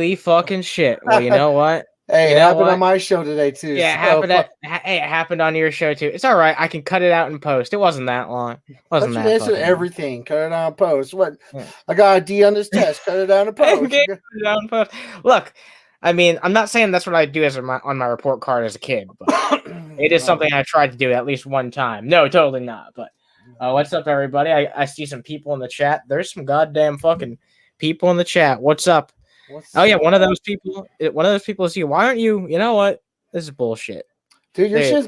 Holy fucking shit. Well, you know what? Hey, You it know happened what? on my show today too. Yeah, it happened on your show too. It's all right. I can cut it out in post. It wasn't that long. Wasn't Let you that answer fucking long. everything. Cut it out in post. What? Yeah. I got a D on this test. Cut it out in post. Cut it out in post. Look, I mean, I'm not saying that's what I do on my report card as a kid, but it is something I tried to do at least one time. No, totally not. But what's up, everybody? I see some people in the chat. There's some goddamn fucking people in the chat. What's up? One of those people is you. Why aren't you? You know what? This is bullshit. Dude, your shit's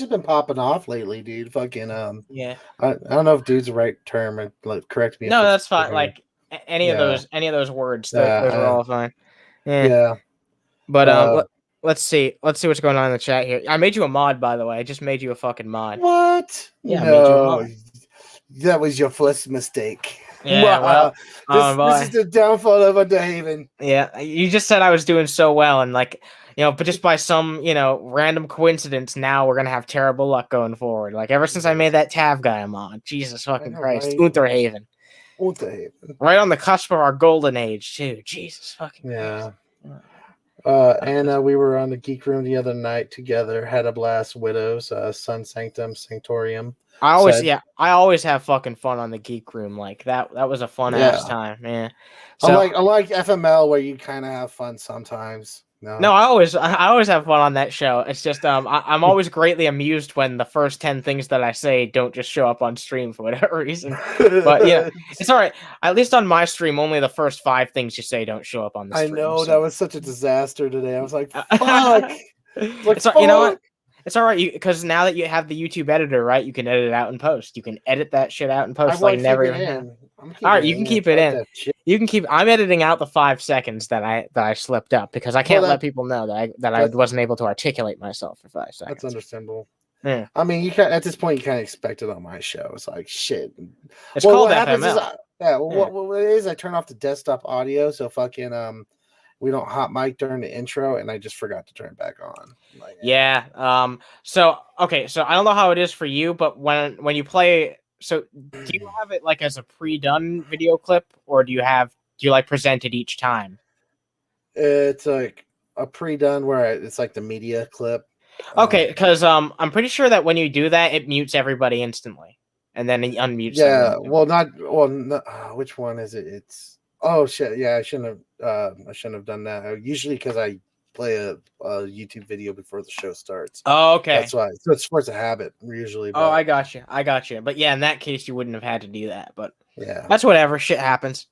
been popping off lately, dude. Fucking yeah. I don't know if "dude's" the right term. Like, correct me. No, that's fine. Like any of those words, those are all fine. Yeah. But let's see what's going on in the chat here. I made you a mod, by the way. I just made you a fucking mod. What? Yeah, I made you a mod. That was your first mistake. Yeah, this is the downfall of Underhaven. Yeah, you just said I was doing so well, and like, but just by some, random coincidence, now we're gonna have terrible luck going forward. Like ever since I made that Tav guy a mod, Jesus fucking Christ, right? Underhaven. Right on the cusp of our golden age too. Jesus fucking Christ. And we were on the Geek Room the other night together. Had a blast. Widows, Sun Sanctum, Sanctorium. I always have fucking fun on the Geek Room. Like that was a fun ass time, man. So, I like FML where you kind of have fun sometimes. No, I always have fun on that show. It's just I'm always greatly amused when the first 10 things that I say don't just show up on stream for whatever reason. But yeah, it's all right. At least on my stream, only the first 5 things you say don't show up on the stream. I know that was such a disaster today. I was like, fuck. You know what? It's all right, because now that you have the YouTube editor, right, you can edit it out in post. You can edit that shit out in post. Like never even have. All right, you can keep it in. You can keep. I'm editing out the 5 seconds that I slipped up because I can't let people know that I wasn't able to articulate myself for 5 seconds. That's understandable. Yeah. I mean, you can at this point you kind of expect it on my show. It's like shit. It's called FML. What it is, I turn off the desktop audio, so fucking we don't hot mic during the intro, and I just forgot to turn it back on. Like, So I don't know how it is for you, but when you play, so do you have it like as a pre-done video clip, or do you like present it each time? It's like a pre-done where it's like the media clip. Okay, because I'm pretty sure that when you do that, it mutes everybody instantly, and then it unmutes. Yeah, which one is it? It's shit. Yeah, I shouldn't have done that. Usually, because I play a YouTube video before the show starts. Oh, okay. That's why. So it's forced a habit usually. But, I got you. But yeah, in that case, you wouldn't have had to do that. But yeah, that's whatever. Shit happens.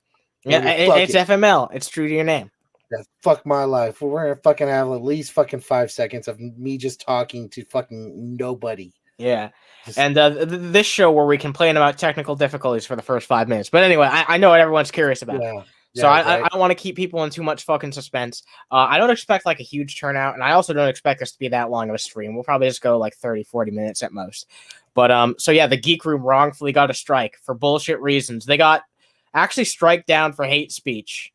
Yeah, it's FML. It's true to your name. Yeah, fuck my life. We're gonna fucking have at least fucking 5 seconds of me just talking to fucking nobody. Yeah. And this show where we complain about technical difficulties for the first 5 minutes. But anyway, I know what everyone's curious about. Yeah. So I don't want to keep people in too much fucking suspense. I don't expect like a huge turnout, and I also don't expect this to be that long of a stream. We'll probably just go like 30, 40 minutes at most. But so yeah, the Geek Room wrongfully got a strike for bullshit reasons. They got actually strike down for hate speech.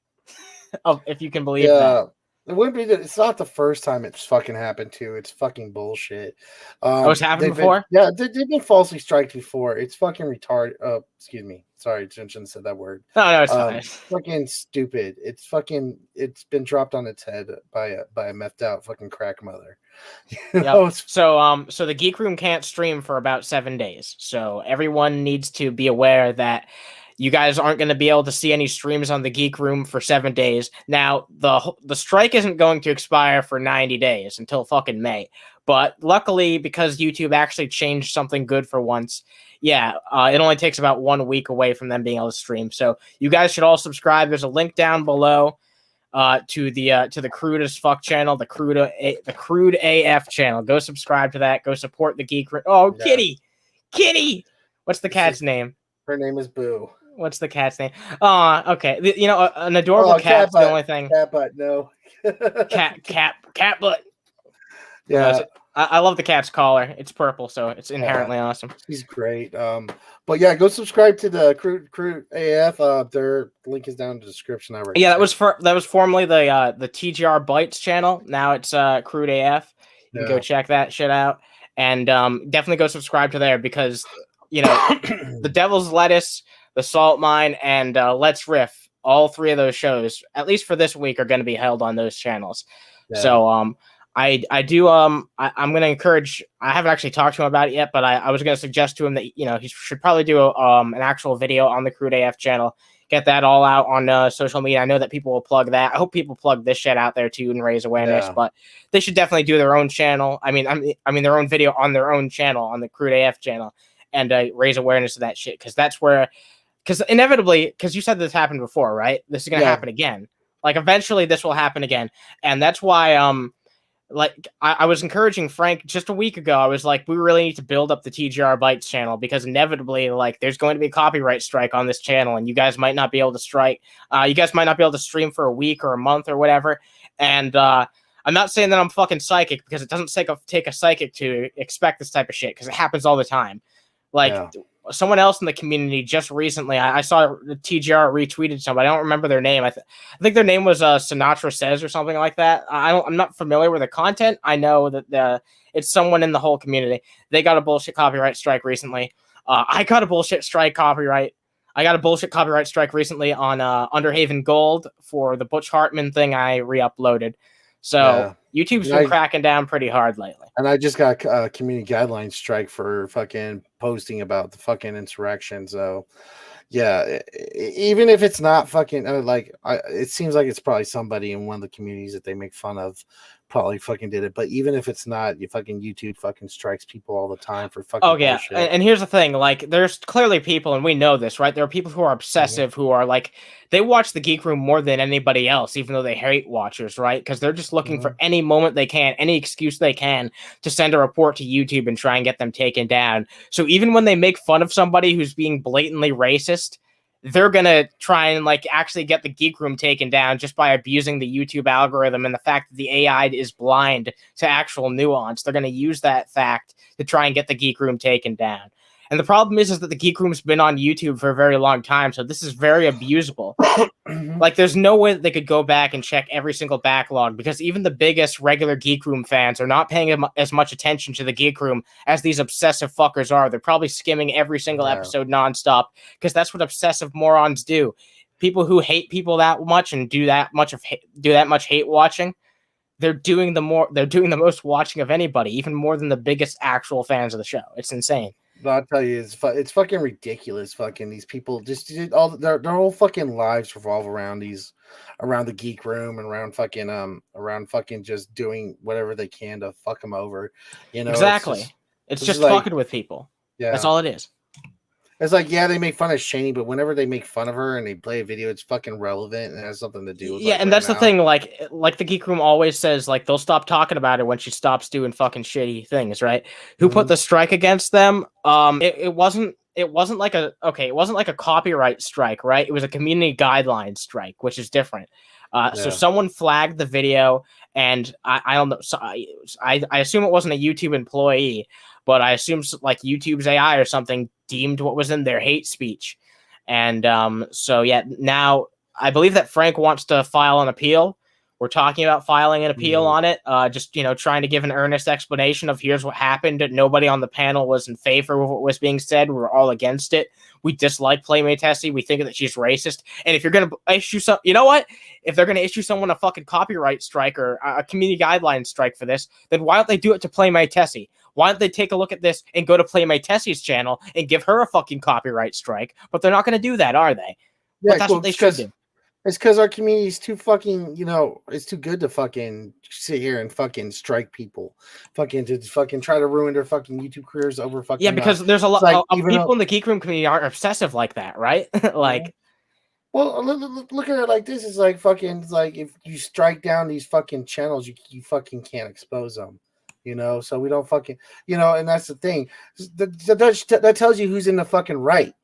If you can believe that. It wouldn't be that. It's not the first time it's fucking happened to. It's fucking bullshit. It's happened before? They've been falsely striked before. It's fucking retarded. Excuse me. Sorry, I shouldn't have said that word. No, it's fine. Fucking stupid. It's been dropped on its head by a methed out fucking crack mother. Yep. So the Geek Room can't stream for about 7 days. So everyone needs to be aware that you guys aren't going to be able to see any streams on the Geek Room for 7 days. Now, the strike isn't going to expire for 90 days until fucking May. But luckily, because YouTube actually changed something good for once, it only takes about 1 week away from them being able to stream. So you guys should all subscribe. There's a link down below to the Crude as Fuck channel, the Crude AF channel. Go subscribe to that. Go support the Geek Room. Oh, yeah. Kitty! What's the cat's name? Her name is Boo. What's the cat's name? Okay. An adorable cat's the only thing. Cat butt, no. cat butt. Yeah. I love the cat's collar. It's purple, so it's inherently awesome. He's great. But yeah, go subscribe to the Crude AF. Their link is down in the description. That was formerly the TGR Bytes channel. Now it's Crude AF. You can go check that shit out, and definitely go subscribe to there because the Devil's Lettuce, the Salt Mine, and Let's Riff all 3 of those shows, at least for this week, are going to be held on those channels. Yeah. So I do I'm going to encourage. I haven't actually talked to him about it yet, but I was going to suggest to him that he should probably do an actual video on the Crude AF channel. Get that all out on social media. I know that people will plug that. I hope people plug this shit out there too and raise awareness. Yeah. But they should definitely do their own channel. I mean their own video on their own channel, on the Crude AF channel, and raise awareness of that shit, because that's where. Because inevitably, because you said this happened before, right? This is going to happen again. Like, eventually this will happen again. And that's why, like, I was encouraging Frank just a week ago. I was like, we really need to build up the TGR Bytes channel, because inevitably, like, there's going to be a copyright strike on this channel, and you guys might not be able to strike. You guys might not be able to stream for a week or a month or whatever. And I'm not saying that I'm fucking psychic, because it doesn't take a psychic to expect this type of shit, because it happens all the time. Like, someone else in the community just recently, I saw the TGR retweeted somebody. I don't remember their name. I think their name was Sinatra Says or something like that. I'm not familiar with the content. I know that it's someone in the whole community. They got a bullshit copyright strike recently. I got a bullshit copyright strike recently on Underhaven Gold for the Butch Hartman thing I re-uploaded. So YouTube's been cracking down pretty hard lately. And I just got a community guidelines strike for fucking posting about the fucking insurrection. So, yeah, even if it's not fucking it seems like it's probably somebody in one of the communities that they make fun of probably fucking did it. But even if it's not, you fucking YouTube fucking strikes people all the time for fucking bullshit. And here's the thing, like, there's clearly people, and we know this, right? There are people who are obsessive, who are like, they watch the Geek Room more than anybody else, even though they hate watchers, right? Because they're just looking for any moment they can, any excuse they can to send a report to YouTube and try and get them taken down. So even when they make fun of somebody who's being blatantly racist, they're gonna try and like actually get the Geek Room taken down just by abusing the YouTube algorithm and the fact that the AI is blind to actual nuance. They're gonna use that fact to try and get the Geek Room taken down. And the problem is that the Geek Room's been on YouTube for a very long time, so this is very abusable. Like, there's no way that they could go back and check every single backlog, because even the biggest regular Geek Room fans are not paying as much attention to the Geek Room as these obsessive fuckers are. They're probably skimming every single episode nonstop, because that's what obsessive morons do. People who hate people that much and do that much hate watching, they're doing the most watching of anybody, even more than the biggest actual fans of the show. It's insane. But I'll tell you, it's fucking ridiculous. Fucking these people just all their whole fucking lives revolve around the Geek Room and around fucking just doing whatever they can to fuck them over. You know, exactly. It's just fucking with people. Yeah, that's all it is. It's like, yeah, they make fun of Shani, but whenever they make fun of her and they play a video, it's fucking relevant and has something to do with and that's the thing. Like the Geek Room always says, like, they'll stop talking about it when she stops doing fucking shitty things, right? Who put the strike against them? It wasn't like a copyright strike, right? It was a community guidelines strike, which is different. So someone flagged the video, and I don't know. So I assume it wasn't a YouTube employee, but I assume like YouTube's AI or something deemed what was in there hate speech. And so yeah, now I believe that Frank wants to file an appeal. We're talking about filing an appeal on it. Just, trying to give an earnest explanation of here's what happened. Nobody on the panel was in favor of what was being said. We were all against it. We dislike Playmatetessi. We think that she's racist. And if you're going to issue some, you know what? If they're going to issue someone a fucking copyright strike or a community guidelines strike for this, then why don't they do it to Playmatetessi? Why don't they take a look at this and go to Playmatetessi's channel and give her a fucking copyright strike? But they're not going to do that, are they? Yeah, but that's what they should do. It's because our community is too fucking, it's too good to fucking sit here and fucking strike people, to try to ruin their fucking YouTube careers over fucking. Yeah, because there's a lot of people in the Geek Room community aren't obsessive like that, right? Like, well, look at it like this: is like fucking, it's like if you strike down these fucking channels, you fucking can't expose them, So we don't fucking, and that's the thing. That tells you who's in the fucking right.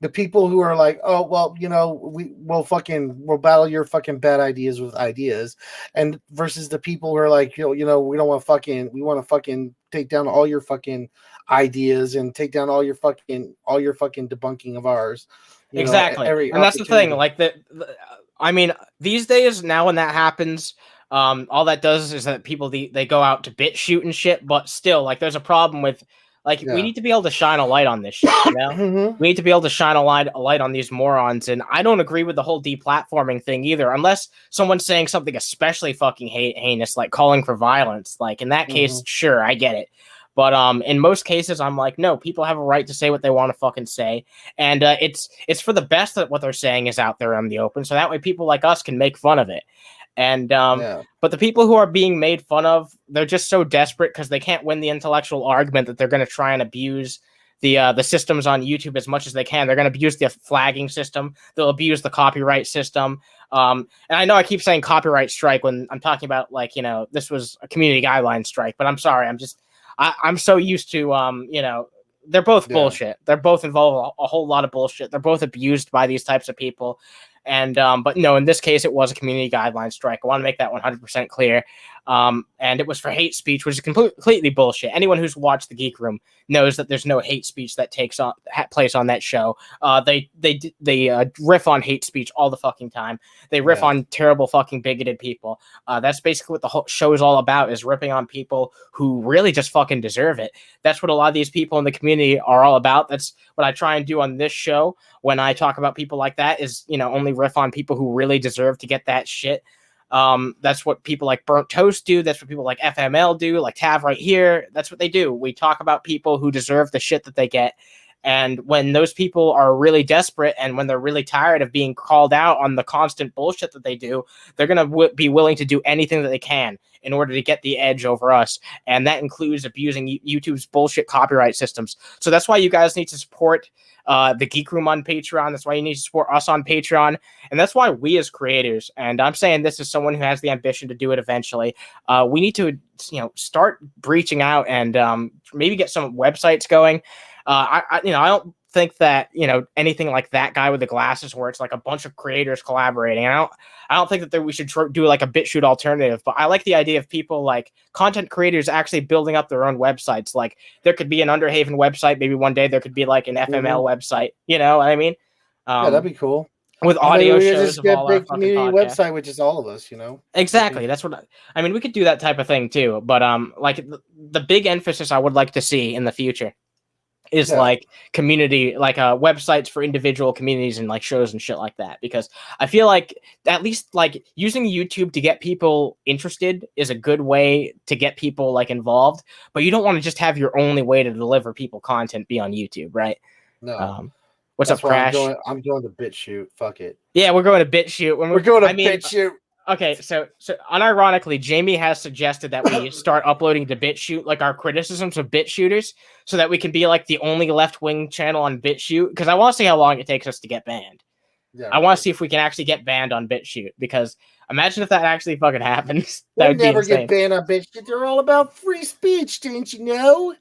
The people who are like, oh, well, we'll battle your fucking bad ideas with ideas, and versus the people who are like, we want to fucking take down all your fucking ideas and take down all your fucking debunking of ours. Exactly. And that's the thing. Like I mean, these days now when that happens, all that does is that people, they go out to bit shoot and shit, but still, like, there's a problem with, Like, we Yeah. need to be able to shine a light on this shit, you know? Mhm. We need to be able to shine a light on these morons. And I don't agree with the whole deplatforming thing either, unless someone's saying something especially fucking heinous, like calling for violence. Like, in that case, sure, I get it. But in most cases, I'm like, no, people have a right to say what they want to fucking say, and it's for the best that what they're saying is out there in the open, so that way people like us can make fun of it. And Yeah. but the people who are being made fun of, they're just so desperate because they can't win the intellectual argument that they're going to try and abuse the systems on YouTube as much as they can. They're going to abuse the flagging system. They'll abuse the copyright system. And I know I keep saying copyright strike when I'm talking about, like, you know, this was a community guideline strike, but I'm sorry, I'm so used to you know, they're both bullshit. They're both involved a whole lot of bullshit. They're both abused by these types of people. And but no, in this case, it was a community guideline strike. I want to make that 100% clear. And it was for hate speech, which is completely bullshit. Anyone who's watched the Geek Room knows that there's no hate speech that takes place on that show. They riff on hate speech all the fucking time. They riff on terrible fucking bigoted people. That's basically what the whole show is all about, is ripping on people who really just fucking deserve it. That's what a lot of these people in the community are all about. That's what I try and do on this show when I talk about people like that, is, you know, only riff on people who really deserve to get that shit. That's what people like Burnt Toast do. That's what people like FML do, like Tav right here. That's what they do. We talk about people who deserve the shit that they get. And when those people are really desperate and when they're really tired of being called out on the constant bullshit that they do, they're going to be willing to do anything that they can in order to get the edge over us. And that includes abusing YouTube's bullshit copyright systems. So that's why you guys need to support the Geek Room on Patreon. That's why you need to support us on Patreon. And that's why we as creators, and I'm saying this as someone who has the ambition to do it eventually, we need to, you know, start breaching out and maybe get some websites going. I don't think that, you know, anything like that guy with the glasses where it's like a bunch of creators collaborating. I don't think that we should do like a BitChute alternative, but I like the idea of people like content creators actually building up their own websites. Like, there could be an Underhaven website. Maybe one day there could be like an FML website. You know what I mean? Yeah, that'd be cool. With audio shows just of get all a our big fucking community podcasts. website, which is all of us, you know. Exactly. That's what I mean. We could do that type of thing too. But like the big emphasis I would like to see in the future is like community, like websites for individual communities and like shows and shit like that, because I feel like at least like using YouTube to get people interested is a good way to get people like involved, but you don't want to just have your only way to deliver people content be on YouTube, right? No. What's up, Crash? I'm going to BitChute. Fuck it. Yeah, we're going to BitChute. We're going to BitChute. Okay, so unironically, Jamie has suggested that we start uploading to BitChute, like our criticisms of BitChooters, so that we can be like the only left-wing channel on BitChute. Because I want to see how long it takes us to get banned. Yeah, I want to see if we can actually get banned on BitChute. Because imagine if that actually fucking happens. We'll never get banned on BitChute. They're all about free speech, didn't you know?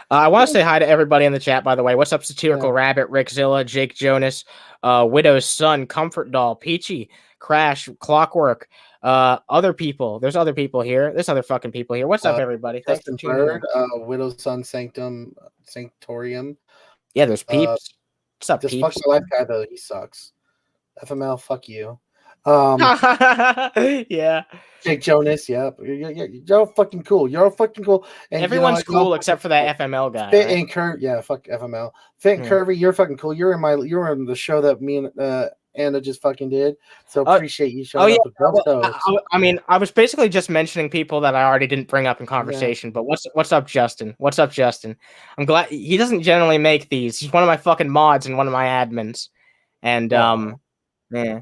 I want to say hi to everybody in the chat, by the way. What's up, Satirical Rabbit, Rickzilla, Jake Jonas, Widow's Son, Comfort Doll, Peachy, Crash, Clockwork, other people. There's other people here. There's other fucking people here. What's up, everybody? Thanks for tuning in. Widow's Son, Sanctorium. Yeah, there's Peeps. What's up, this Peeps? Fuck My Life guy, though, he sucks. FML, fuck you. Yeah. Jake Jonas, yeah. You're all fucking cool. You're all fucking cool. And everyone's cool except for that FML guy. Fit and Curvy, yeah, fuck FML. Fit and Curvy, you're fucking cool. You're in the show that me and Anna just fucking did. So appreciate you showing up with both those. I mean, I was basically just mentioning people that I already didn't bring up in conversation. But what's up, Justin? What's up, Justin? I'm glad he doesn't generally make these. He's one of my fucking mods and one of my admins. And yeah.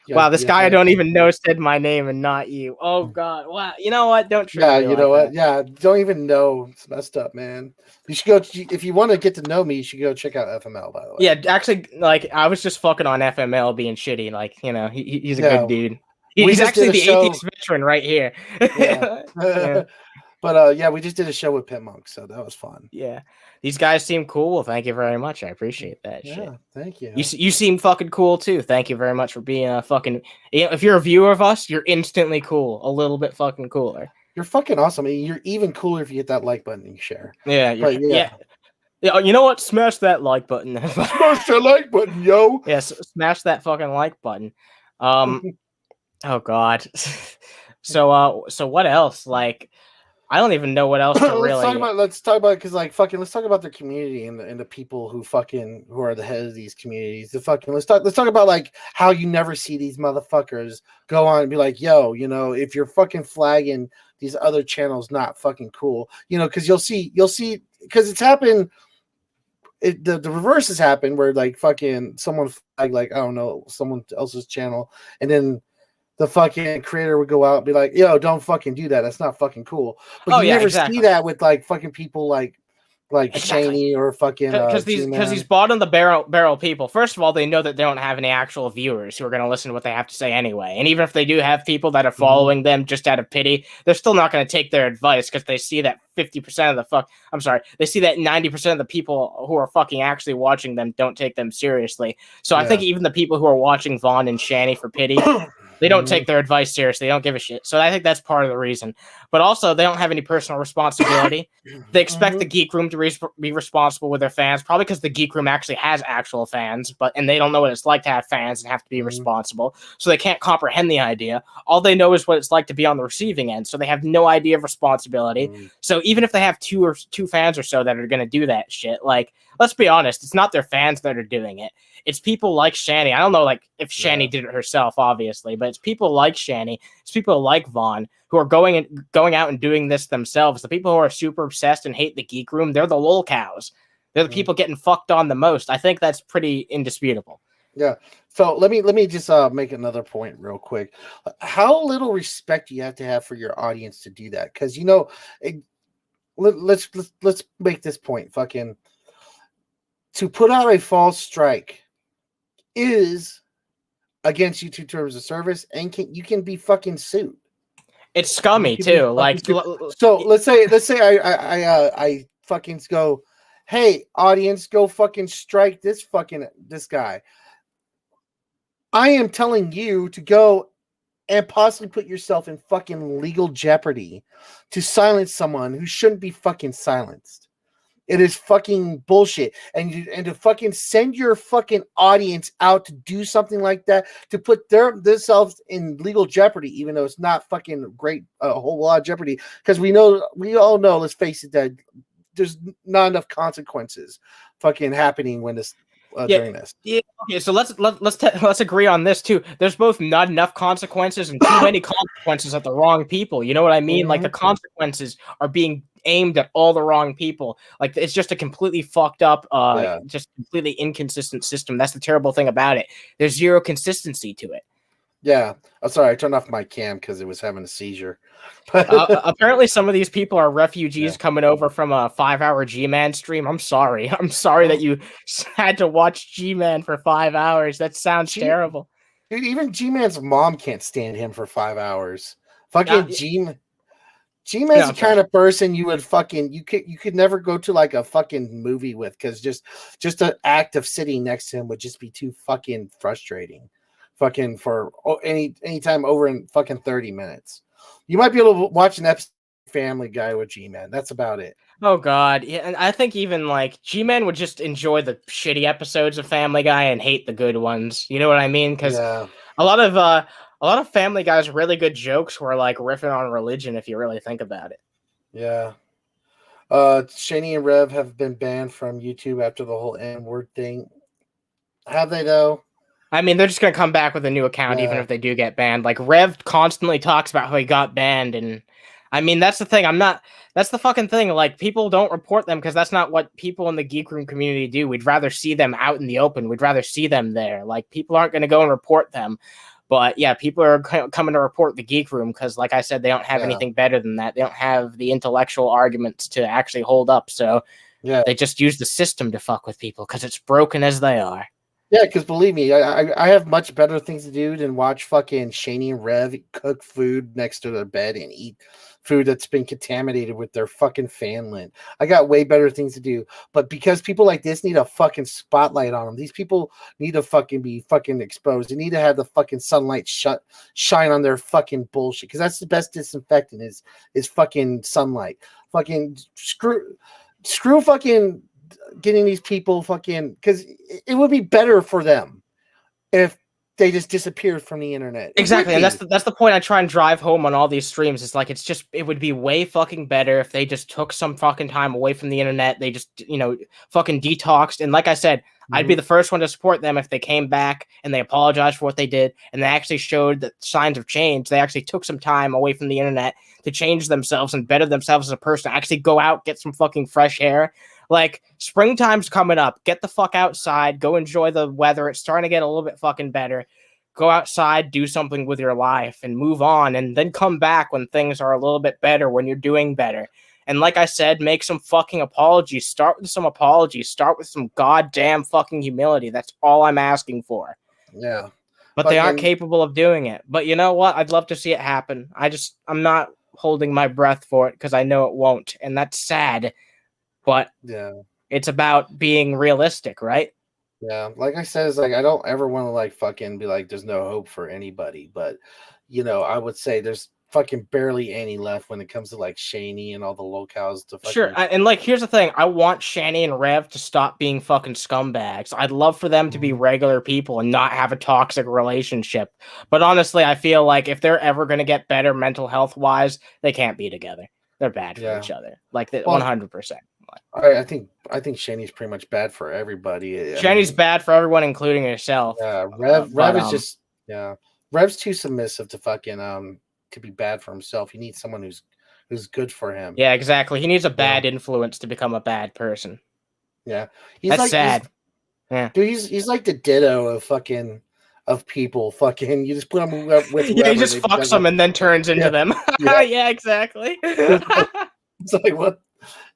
Wow, this guy I don't even know said my name and not you. Oh God! Wow, you know what? Don't treat me you know like what? Yeah, don't even know. It's messed up, man. You should go if you want to get to know me. You should go check out FML. By the way. Yeah, actually, like I was just fucking on FML being shitty. Like, you know, he's a good dude. He's actually the atheist veteran right here. Yeah. But yeah, we just did a show with Pit Monk, so that was fun. Yeah, these guys seem cool. Well, thank you very much. I appreciate that. Yeah, shit. Thank you. You seem fucking cool too. Thank you very much for being a fucking. If you're a viewer of us, you're instantly cool. A little bit fucking cooler. You're fucking awesome. I mean, you're even cooler if you hit that like button and share. Yeah, yeah. You know what? Smash that like button. Smash that like button, yo. Yes, smash that fucking like button. Oh God. So what else? Like, I don't even know what else to really. let's talk about because like fucking let's talk about their community and the people who fucking who are the head of these communities. The fucking let's talk about like how you never see these motherfuckers go on and be like, yo, you know, if you're fucking flagging these other channels not fucking cool, you know, because you'll see because it's happened. The reverse has happened where like fucking someone flagged like I don't know someone else's channel and then the fucking creator would go out and be like, yo, don't fucking do that. That's not fucking cool. But Oh you yeah, never see exactly. that with like fucking people like Exactly. Shaney or fucking Because these G-Man. bottom the barrel people, first of all, they know that they don't have any actual viewers who are going to listen to what they have to say anyway. And even if they do have people that are following them just out of pity, they're still not going to take their advice because they see that 50% of the they see that 90% of the people who are fucking actually watching them don't take them seriously. So I think even the people who are watching Vaughn and Shanny for pity, they don't take their advice seriously. They don't give a shit. So I think that's part of the reason. But also, they don't have any personal responsibility. They expect the Geek Room to be responsible with their fans, probably because the Geek Room actually has actual fans, and they don't know what it's like to have fans and have to be responsible. So they can't comprehend the idea. All they know is what it's like to be on the receiving end. So they have no idea of responsibility. So even if they have two fans or so that are going to do that shit, like, let's be honest, it's not their fans that are doing it. It's people like Shanny. I don't know, like, if Shanny did it herself, obviously, but it's people like Shanny. It's people like Vaughn who are going out and doing this themselves. The people who are super obsessed and hate the Geek Room, they're the lol cows. They're the people getting fucked on the most. I think that's pretty indisputable. Yeah. So let me just make another point real quick. How little respect you have to have for your audience to do that? Because you know, let's make this point. Fucking to put out a false strike is against YouTube terms of service, and you can be fucking sued. It's scummy too. Like, so let's say I fucking go, hey audience, go fucking strike this guy. I am telling you to go and possibly put yourself in fucking legal jeopardy to silence someone who shouldn't be fucking silenced. It is fucking bullshit. And to fucking send your fucking audience out to do something like that, to put themselves in legal jeopardy, even though it's not fucking great, a whole lot of jeopardy, because we all know, let's face it, that there's not enough consequences fucking happening when this during this. Yeah. Okay. So let's agree on this too. There's both not enough consequences and too many consequences at the wrong people. You know what I mean? Like, the consequences are being aimed at all the wrong people. Like, it's just a completely fucked up, just completely inconsistent system. That's the terrible thing about it. There's zero consistency to it. Yeah, I'm sorry. I turned off my cam because it was having a seizure. Apparently, some of these people are refugees coming over from a 5-hour G-Man stream. I'm sorry. That you had to watch G-Man for 5 hours. That sounds terrible. Dude, even G-Man's mom can't stand him for 5 hours. Fucking G-Man's the kind of person you would fucking you could never go to like a fucking movie with, because just the act of sitting next to him would just be too fucking frustrating. Fucking for any time over in fucking 30 minutes. You might be able to watch an episode of Family Guy with G-Man. That's about it. Oh god, yeah, and I think even like G-Man would just enjoy the shitty episodes of Family Guy and hate the good ones. You know what I mean? Because a lot of Family Guy's really good jokes were like riffing on religion, if you really think about it. Yeah. Shani and Rev have been banned from YouTube after the whole N-word thing. Have they though? I mean, they're just gonna come back with a new account, even if they do get banned. Like, Rev constantly talks about how he got banned, and I mean, that's the thing. That's the fucking thing. Like, people don't report them because that's not what people in the Geek Room community do. We'd rather see them out in the open. We'd rather see them there. Like, people aren't gonna go and report them. But yeah, people are coming to report the Geek Room because, like I said, they don't have anything better than that. They don't have the intellectual arguments to actually hold up. So they just use the system to fuck with people because it's broken as they are. Yeah, because believe me, I have much better things to do than watch fucking Shani and Rev cook food next to their bed and eat food that's been contaminated with their fucking fan lint. I got way better things to do. But because people like this need a fucking spotlight on them, these people need to fucking be fucking exposed. They need to have the fucking sunlight shine on their fucking bullshit. Because that's the best disinfectant is fucking sunlight. Fucking screw fucking getting these people fucking, because it would be better for them if disappeared from the internet. Exactly, and that's the point I try and drive home on all these streams. It's like it would be way fucking better if they just took some fucking time away from the internet. They just fucking detoxed. And like I said, I'd be the first one to support them if they came back and they apologized for what they did and they actually showed that signs of change. They actually took some time away from the internet to change themselves and better themselves as a person. Actually go out, get some fucking fresh air. Like, springtime's coming up. Get the fuck outside. Go enjoy the weather. It's starting to get a little bit fucking better. Go outside, do something with your life, and move on, and then come back when things are a little bit better, when you're doing better. And like I said, make some fucking apologies. Start with some apologies. Start with some goddamn fucking humility. That's all I'm asking for. Yeah. But they aren't capable of doing it. But you know what? I'd love to see it happen. I'm not holding my breath for it because I know it won't. And that's sad. But yeah, it's about being realistic, right? Yeah, like I said, it's like I don't ever want to like fucking be like there's no hope for anybody, but I would say there's fucking barely any left when it comes to like Shaney and all the locales to fucking... Sure, and like here's the thing, I want Shani and Rev to stop being fucking scumbags. I'd love for them to be regular people and not have a toxic relationship. But honestly, I feel like if they're ever going to get better mental health wise, they can't be together. They're bad for each other, like 100%. I think Shani's pretty much bad for everybody. Shani's bad for everyone, including herself. Yeah, Rev is just Rev's too submissive to fucking to be bad for himself. He needs someone who's good for him. Yeah, exactly. He needs a bad influence to become a bad person. Yeah, that's sad. Yeah, dude, he's like the ditto of people. Fucking, you just put him with whoever, yeah, he just fucks them and then turns into them. Yeah, exactly. It's like what?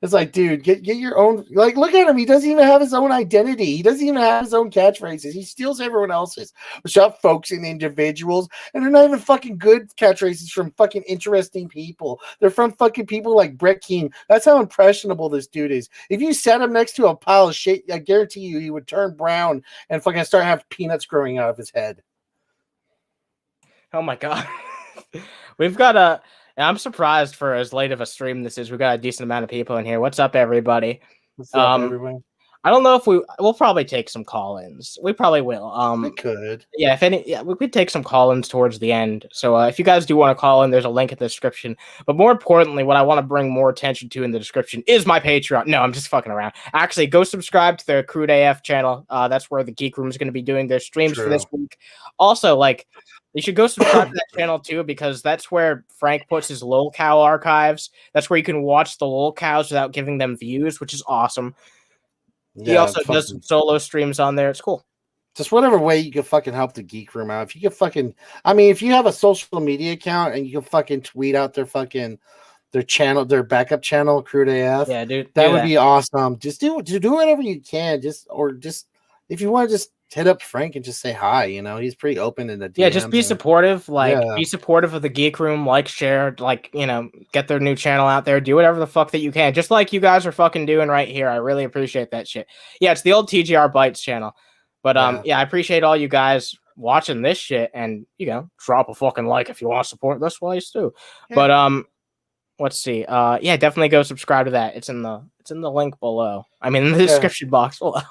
It's like, dude, get your own. Like, look at him. He doesn't even have his own identity. He doesn't even have his own catchphrases. He steals everyone else's. Shut folks and individuals, and they're not even fucking good catchphrases from fucking interesting people. They're from fucking people like Brett Keane. That's how impressionable this dude is. If you sat him next to a pile of shit, I guarantee you he would turn brown and fucking start having peanuts growing out of his head. Oh my god, we've got a. I'm surprised for as late of a stream this is. We got a decent amount of people in here. What's up, everybody? What's up, everybody? I don't know if we'll probably take some call-ins. We probably will. We could. Yeah, we could take some call-ins towards the end. So if you guys do want to call in, there's a link in the description. But more importantly, what I want to bring more attention to in the description is my Patreon. No, I'm just fucking around. Actually, go subscribe to the Crude AF channel. That's where the Geek Room is going to be doing their streams for this week. Also, you should go subscribe to that channel too, because that's where Frank puts his lolcow archives. That's where you can watch the lolcows without giving them views, which is awesome. Yeah, he also does some solo streams on there. It's cool. Just whatever way you can fucking help the Geek Room out. If you can fucking, if you have a social media account and you can fucking tweet out their channel, their backup channel, Crude AF. Yeah, dude, that would be awesome. Just do whatever you can. Just if you want to just hit up Frank and just say hi. He's pretty open in the DMs. Yeah, just be supportive. Be supportive of the Geek Room. Share, get their new channel out there. Do whatever the fuck that you can. Just like you guys are fucking doing right here. I really appreciate that shit. Yeah, it's the old TGR Bytes channel. But I appreciate all you guys watching this shit, and drop a fucking like if you want to support this place too. Yeah. But let's see. Definitely go subscribe to that. It's in the link below. In the description box below.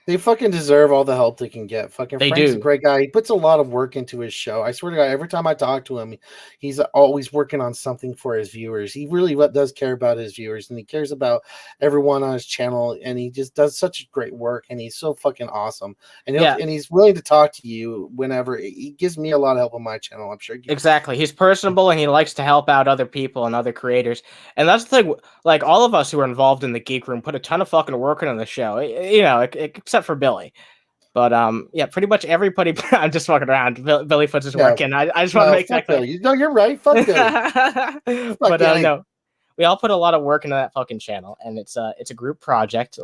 They fucking deserve all the help they can get. Fucking Frank's a great guy. He puts a lot of work into his show. I swear to God, every time I talk to him, he's always working on something for his viewers. He really does care about his viewers, and he cares about everyone on his channel, and he just does such great work, and he's so fucking awesome. And he's willing to talk to you whenever. He gives me a lot of help on my channel, I'm sure. Exactly. He's personable, and he likes to help out other people and other creators. And that's the thing, all of us who are involved in the Geek Room put a ton of fucking work into the show, except for Billy. But pretty much everybody. I'm just fucking around. Billy puts his work in. I just want to make that clear. No, you're right. Fuck Billy. But no, we all put a lot of work into that fucking channel, and it's a group project.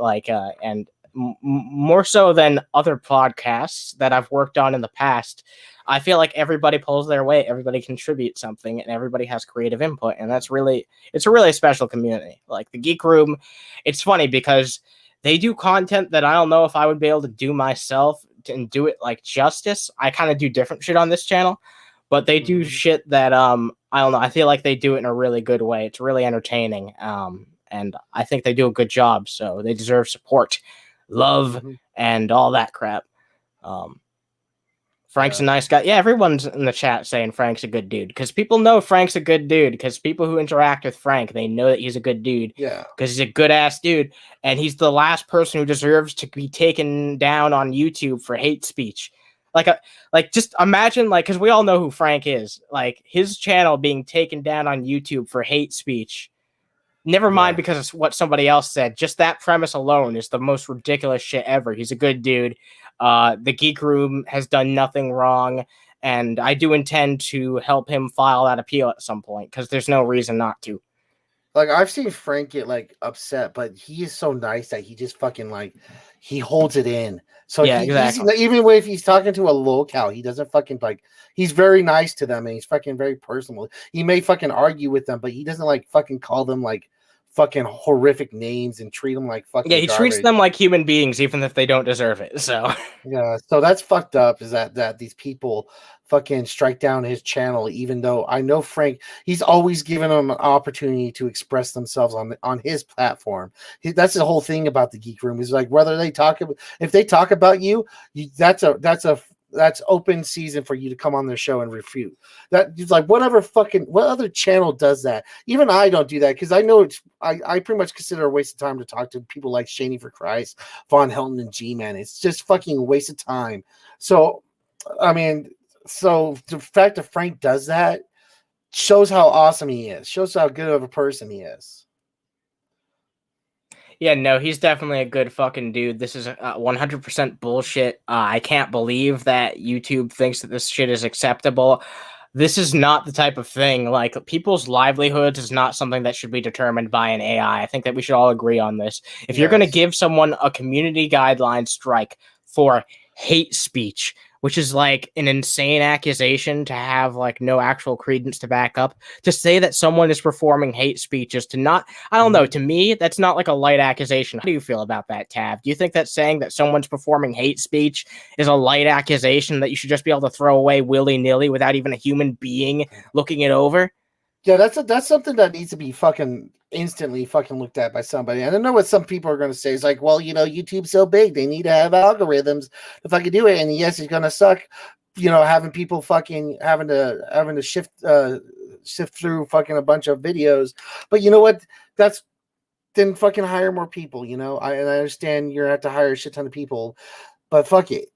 And more so than other podcasts that I've worked on in the past, I feel like everybody pulls their weight, everybody contributes something, and everybody has creative input, and it's a really special community. Like the Geek Room, it's funny because they do content that I don't know if I would be able to do myself and do it justice. I kind of do different shit on this channel, but they do shit that I don't know. I feel like they do it in a really good way. It's really entertaining, and I think they do a good job. So they deserve support, love, and all that crap. Frank's a nice guy. Yeah, everyone's in the chat saying Frank's a good dude because people know Frank's a good dude because people who interact with Frank, they know that he's a good dude. Yeah. Because he's a good ass dude. And he's the last person who deserves to be taken down on YouTube for hate speech. Just imagine, because we all know who Frank is. Like, his channel being taken down on YouTube for hate speech. Never mind because it's what somebody else said. Just that premise alone is the most ridiculous shit ever. He's a good dude. The Geek Room has done nothing wrong, and I do intend to help him file that appeal at some point because there's no reason not to. Like, I've seen Frank get upset, but he is so nice that he just fucking he holds it in. So yeah, exactly. Even if he's talking to a locale, he doesn't fucking he's very nice to them and he's fucking very personal. He may fucking argue with them, but he doesn't fucking call them fucking horrific names and treat them like fucking he garbage. Treats them like human beings even if they don't deserve it. So yeah, so that's fucked up is that these people fucking strike down his channel, even though I know Frank, he's always given them an opportunity to express themselves on his platform. That's the whole thing about the Geek Room is whether if they talk about you, that's open season for you to come on their show and refute. That it's what other channel does that? Even I don't do that because I know I pretty much consider a waste of time to talk to people like Shaney for Christ, Von Helton, and G-Man. It's just fucking a waste of time. So, I mean, the fact that Frank does that shows how awesome he is, shows how good of a person he is. Yeah, no, he's definitely a good fucking dude. This is 100% bullshit. I can't believe that YouTube thinks that this shit is acceptable. This is not the type of thing, people's livelihoods is not something that should be determined by an AI. I think that we should all agree on this. If you're going to give someone a community guideline strike for hate speech, which is an insane accusation to have no actual credence to back up, to say that someone is performing hate speech is to not, I don't know, to me, that's not a light accusation. How do you feel about that, Tav? Do you think that saying that someone's performing hate speech is a light accusation that you should just be able to throw away willy-nilly without even a human being looking it over? Yeah, that's something that needs to be fucking instantly fucking looked at by somebody. And I know what some people are going to say. It's YouTube's so big, they need to have algorithms to fucking do it. And yes, it's going to suck, having people fucking having to shift through fucking a bunch of videos. But you know what? Then fucking hire more people. I understand you're going to have to hire a shit ton of people, but fuck it.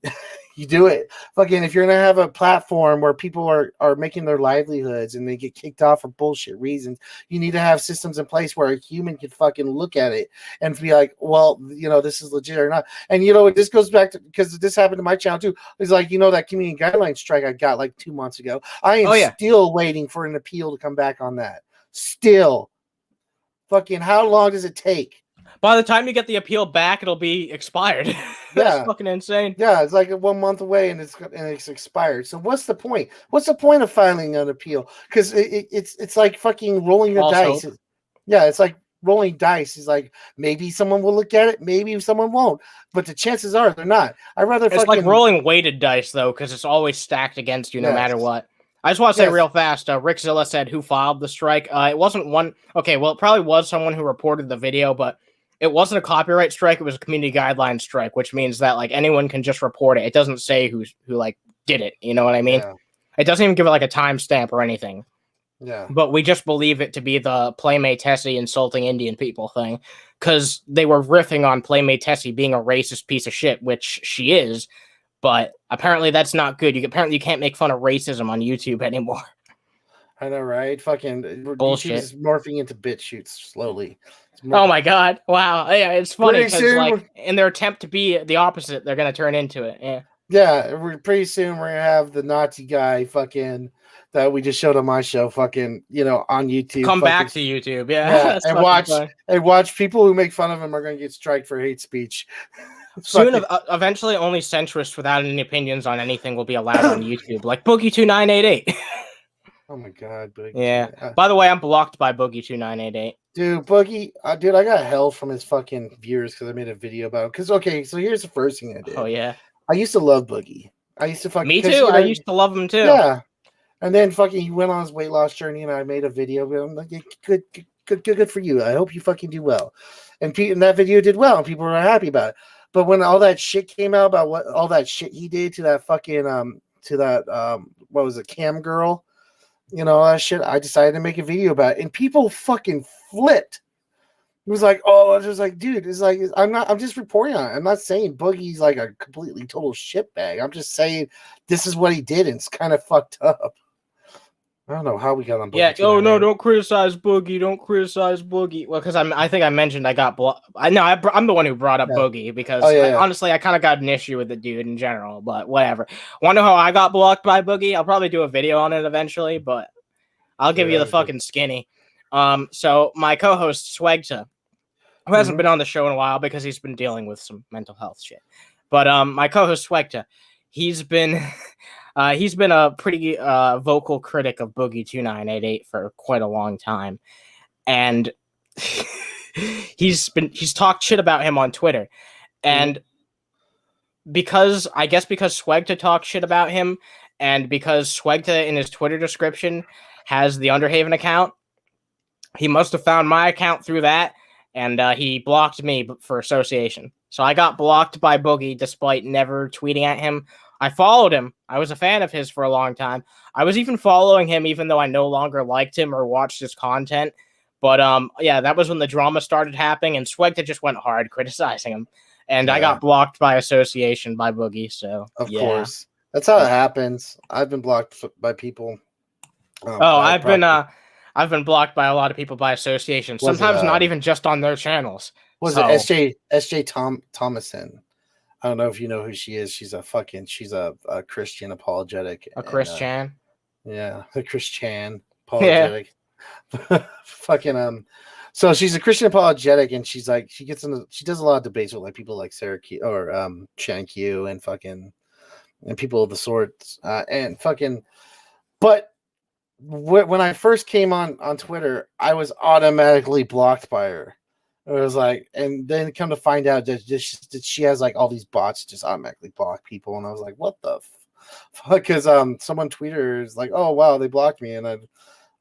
You do it. Fucking, if you're going to have a platform where people are making their livelihoods and they get kicked off for bullshit reasons, you need to have systems in place where a human can fucking look at it and be like, well, this is legit or not. And this goes back to, because this happened to my channel too. It's that community guideline strike I got 2 months ago. I am still waiting for an appeal to come back on that. Still. Fucking, how long does it take? By the time you get the appeal back, it'll be expired. That's fucking insane. Yeah, it's 1 month away and it's expired. So what's the point? What's the point of filing an appeal? Because it's like fucking rolling the dice. Yeah, it's like rolling dice. It's maybe someone will look at it, maybe someone won't. But the chances are they're not. I'd rather it's like rolling weighted dice though, because it's always stacked against you no matter what. I just want to say real fast, Rick Zilla said who filed the strike. It wasn't one. Okay, well, it probably was someone who reported the video, but it wasn't a copyright strike. It was a community guideline strike, which means that anyone can just report it. It doesn't say who did it. You know what I mean? Yeah. It doesn't even give it a timestamp or anything. Yeah. But we just believe it to be the Playmatetessi insulting Indian people thing because they were riffing on Playmatetessi being a racist piece of shit, which she is. But apparently that's not good. Apparently you can't make fun of racism on YouTube anymore. I know, right? Fucking bullshit. YouTube is morphing into BitChute slowly. Oh my god! Wow, yeah, it's funny because in their attempt to be the opposite, they're gonna turn into it. Yeah. Yeah, pretty soon we're gonna have the Nazi guy fucking that we just showed on my show, fucking on YouTube. Come back to YouTube, yeah. and watch people who make fun of him are gonna get striked for hate speech. Soon, eventually, only centrists without any opinions on anything will be allowed on YouTube, like Boogie2988. Oh my god, Boogie. Yeah. By the way, I'm blocked by Boogie2988. Dude, Boogie, dude, I got hell from his fucking viewers because I made a video about him. Because so here's the first thing I did. Oh yeah. I used to love Boogie. I used to fucking. Me too. I used to love him too. Yeah. And then fucking he went on his weight loss journey, and I made a video of him. Like, good for you. I hope you fucking do well. And that video did well, and people were happy about it. But when all that shit came out about what all that shit he did to that fucking what was it, Cam Girl, that shit. I decided to make a video about it, and people fucking flipped. It was like, oh, I was just like, dude, it's like, I'm just reporting on it. I'm not saying Boogie's like a completely total shitbag. I'm just saying this is what he did, and it's kind of fucked up. I don't know how we got on Boogie. Yeah. Oh no! Don't criticize Boogie. Don't criticize Boogie. Well, because I think I mentioned I got blocked. I'm the one who brought up Boogie because honestly, I kind of got an issue with the dude in general. But whatever. Want to know how I got blocked by Boogie? I'll probably do a video on it eventually, but I'll give you the fucking skinny. So my co-host Swagta, who hasn't been on the show in a while because he's been dealing with some mental health shit. But my co-host Swagta, he's been a pretty vocal critic of Boogie 2988 for quite a long time, and he's talked shit about him on Twitter, and because Swagta talked shit about him, and because Swagta in his Twitter description has the Underhaven account, he must have found my account through that, and he blocked me for association. So I got blocked by Boogie despite never tweeting at him. I followed him. I was a fan of his for a long time. I was even following him even though I no longer liked him or watched his content. But that was when the drama started happening, and Swagta just went hard criticizing him. And I got blocked by association by Boogie. So of course, that's how it happens. I've been blocked by people. I've been blocked by a lot of people by association. Sometimes not even just on their channels. It SJ Thomason? I don't know if you know who she is. She's a Christian apologetic. A Christian. A Christian apologetic. Yeah. So she's a Christian apologetic, and she does a lot of debates with like people like Sarah Q or Shan Q and people of the sorts but when I first came on Twitter, I was automatically blocked by her. It was like, and then come to find out that she has like all these bots just automatically block people, and I was like, what the fuck? Because someone tweeted her, is like, oh wow, they blocked me, and I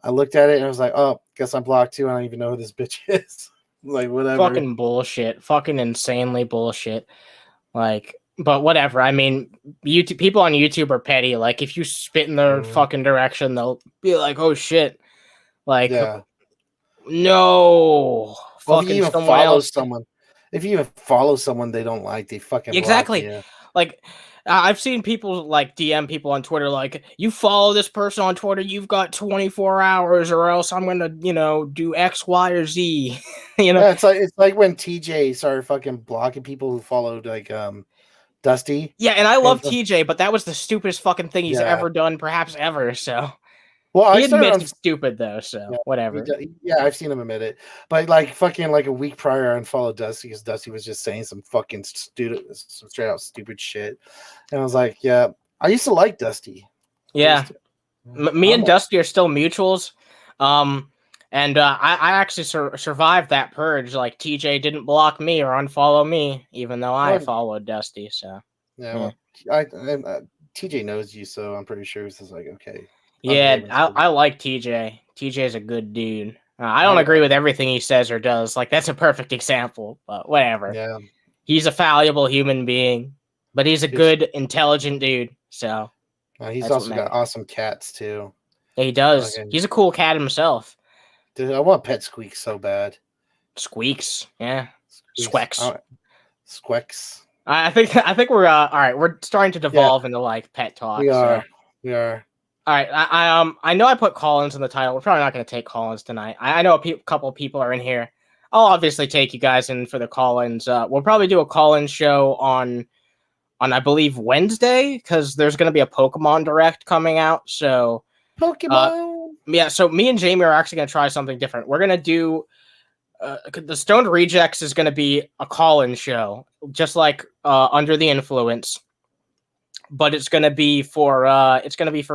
looked at it and I was like, oh, guess I'm blocked too. I don't even know who this bitch is. Like whatever. Fucking bullshit. Fucking insanely bullshit. Like, but whatever. I mean, people on YouTube are petty. Like, if you spit in their fucking direction, they'll be like, oh shit. Like, no. Well, if you even follow someone they don't like, they fucking exactly block you. Like I've seen people like DM people on Twitter like, you follow this person on Twitter, you've got 24 hours or else I'm gonna do X, Y, or Z. Yeah, it's like when TJ started fucking blocking people who followed like Dusty. Yeah, and I love TJ, but that was the stupidest fucking thing he's ever done, perhaps ever. So well, he admits it's stupid though, so whatever. I've seen him admit it. But like fucking like a week prior, I unfollowed Dusty because Dusty was just saying some fucking straight out stupid shit. And I was like, yeah, I used to like Dusty. Yeah. Me and Dusty are still mutuals. And I actually survived that purge. Like TJ didn't block me or unfollow me, even though I followed Dusty. So well, TJ knows you, so I'm pretty sure he's just like, okay. Yeah, I like TJ. TJ's a good dude. I don't agree with everything he says or does. Like, that's a perfect example, but whatever. Yeah. He's a fallible human being, but he's a good, intelligent dude. So he's also got awesome cats too. Yeah, he does. He's a cool cat himself. Dude, I want Pet Squeaks so bad. Squeaks, yeah. Squeaks. Squeaks. I think we're all right. We're starting to devolve into like pet talk. We are. All right, I know I put Collins in the title. We're probably not going to take Collins tonight. I know a couple of people are in here. I'll obviously take you guys in for the Collins. We'll probably do a Collins show on I believe Wednesday because there's going to be a Pokemon Direct coming out. So Pokemon. So me and Jamie are actually going to try something different. We're going to do the Stoned Rejects is going to be a Collins show, just like Under the Influence. But it's going to be for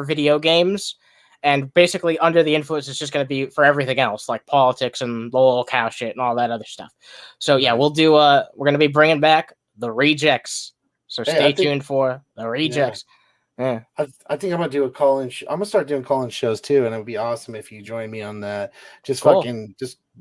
video games, and basically Under the Influence is just going to be for everything else, like politics and the little cow shit and all that other stuff. So yeah, we'll do we're going to be bringing back the Rejects. So stay tuned for the Rejects. Yeah. I think I'm gonna do a call-in. I'm gonna start doing call-in shows too, and it would be awesome if you join me on that. Just cool.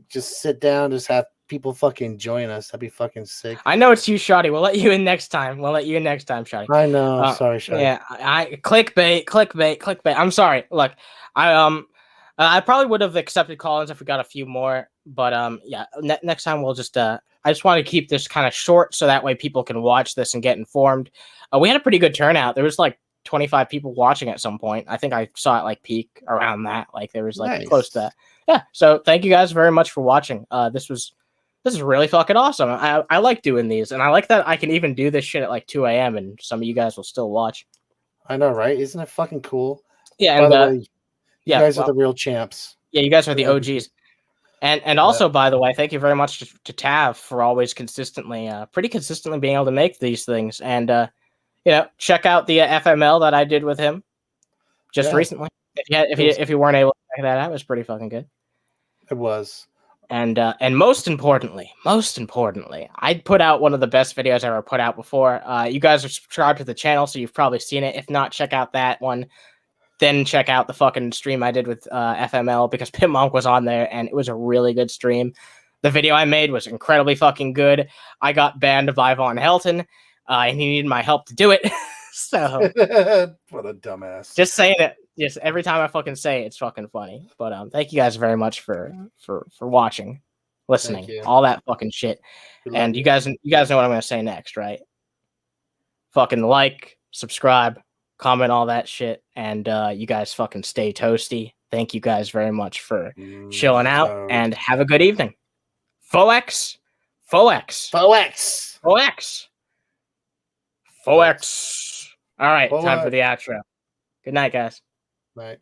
Just sit down, just have people fucking join us. That'd be fucking sick. I know it's you, Shoddy. We'll let you in next time. Shoddy. I know. Sorry, Shoddy. Yeah, I clickbait. I'm sorry. Look, I probably would have accepted call-ins if we got a few more, but yeah, next time we'll just I just want to keep this kind of short so that way people can watch this and get informed. We had a pretty good turnout. There was like 25 people watching at some point. I think I saw it like peak around that. Like there was like close to that. Yeah. So thank you guys very much for watching. This is really fucking awesome. I like doing these, and I like that I can even do this shit at like 2 a.m. and some of you guys will still watch. I know, right? Isn't it fucking cool? Yeah. By And the way, you guys are well, the real champs. Yeah, you guys are the OGs. And also, by the way, thank you very much to Tav for always pretty consistently being able to make these things. And, check out the FML that I did with him just recently. If you weren't able to check that out, it was pretty fucking good. It was. And most importantly, I'd put out one of the best videos I ever put out before. You guys are subscribed to the channel, so you've probably seen it. If not, check out that one. Then check out the fucking stream I did with FML because Pimp Monk was on there, and it was a really good stream. The video I made was incredibly fucking good. I got banned by Von Helton, and he needed my help to do it. So what a dumbass. Just saying it. Just every time I fucking say it, it's fucking funny. But thank you guys very much for watching, listening, all that fucking shit. And you guys know what I'm gonna say next, right? Fucking like, subscribe, comment, all that shit, and you guys fucking stay toasty. Thank you guys very much for chilling out, and have a good evening. Foex. All right, time for the outro. Good night, guys. Night.